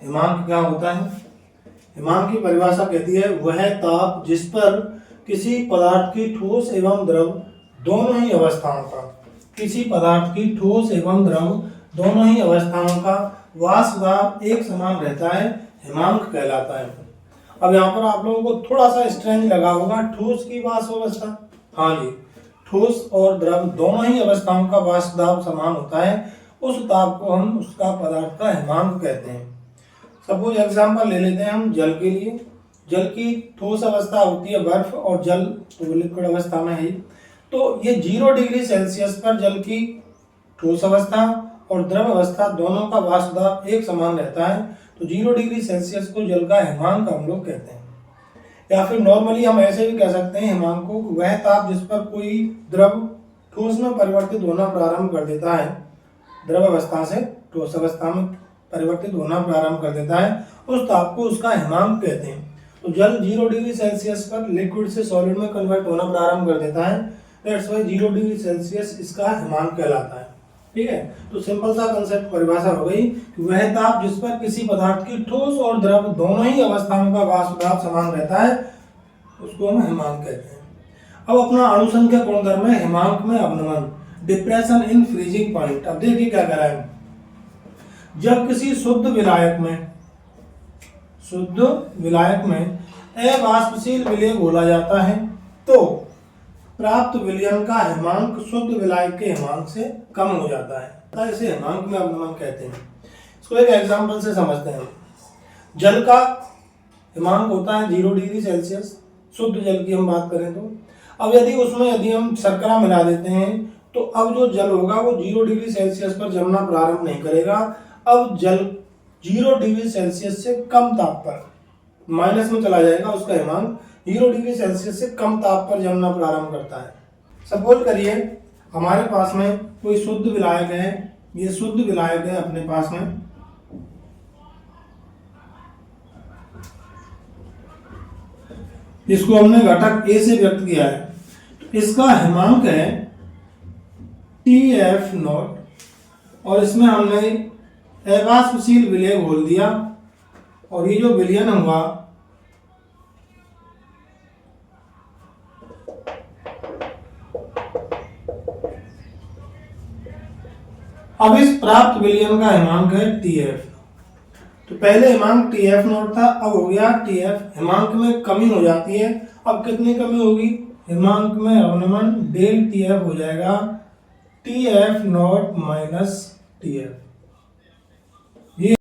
हिमांक क्या होता है? हिमांक की परिभाषा कहती है वह ताप जिस पर किसी पदार्थ की ठोस एवं द्रव दोनों ही अवस्थाओं का, किसी पदार्थ की ठोस एवं द्रव दोनों ही अवस्थाओं का वाष्प दाब एक समान रहता है, हिमांक कहलाता है। अब यहाँ पर आप लोगों को थोड़ा सा स्ट्रेंज लगा होगा, ठोस की वाष्प अवस्था, हाँ जी, ठोस और द्रव दोनों ही अवस्थाओं का वाष्प दाब समान होता है, उस दाब को हम उसका पदार्थ का हिमांक कहते हैं। सपोज एग्जांपल ले लेते हैं हम जल के लिए। जल की ठोस अवस्था होती है बर्फ और जल तो लिक्विड अवस्था में है। तो ये 0 डिग्री सेल्सियस पर जल की ठोस अवस्था और द्रव अवस्था दोनों का वाष्प दाब एक समान रहता है, तो 0 डिग्री सेल्सियस को जल का हिमांक हम लोग कहते हैं। या फिर नॉर्मली हम ऐसे भी कह सकते हैं हिमांक को वह ताप जिस पर कोई द्रव ठोस में परिवर्तित होना प्रारंभ कर देता है, द्रव अवस्था से ठोस अवस्था में परिवर्तित होना प्रारंभ कर देता है, उस ताप को उसका हिमांक कहते हैं। तो जल 0 डिग्री सेल्सियस पर लिक्विड से सॉलिड में कन्वर्ट होना प्रारंभ कर देता है, दैट्स व्हाई 0 डिग्री सेल्सियस इसका हिमांक कहलाता है। ठीक है, तो सिंपल सा कंसेप्ट परिभाषा हो गई कि वह ताप जिस पर किसी पदार्थ की ठोस और द्रव दोनों ही अवस्थाओं का वाष्प दाब समान रहता है, उसको हम हिमांक कहते हैं। अब अपना अणुसंख्यक गुणधर्म है हिमांक में अवनमन, डिप्रेशन इन फ्रीजिंग पॉइंट। अब देखिए क्या कह रहा है, जब किसी शुद्ध विलायक में अवाष्पशील विलय घोला जाता है तो प्राप्त विलयन का हिमांक शुद्ध विलायक के हिमांक से कम हो जाता है, इसे हिमांक में अवनमन कहते हैं। इसको एक एग्जांपल से समझते हैं। जल का हिमांक होता है 0 डिग्री सेल्सियस, शुद्ध जल की हम बात करें तो। अब यदि हम शर्करा मिला देते हैं तो अब जो जल होगा वो 0 डिग्री सेल्सियस पर जमना प्रारंभ नहीं करेगा। अब जल 0 डिग्री सेल्सियस से कम ताप पर माइनस में चला जाएगा, उसका हिमांक 0 डिग्री सेल्सियस से कम ताप पर जमना प्रारंभ करता है। सपोज करिए हमारे पास में कोई शुद्ध विलायक है, ये शुद्ध विलायक है अपने पास में, इसको हमने घटक A से व्यक्त किया है, तो इसका हिमांक है TF0 और इसमें हमने अवाष्पशील विलय घोल दिया और ये जो विलयन हुआ अब इस प्राप्त विलयन का हिमांक है TF। तो पहले हिमांक TF0 था, अब हो गया TF। हिमांक में कमी हो जाती है, अब कितनी कमी होगी, हिमांक में अवनमन डेल TF हो जाएगा TF0 माइनस TF।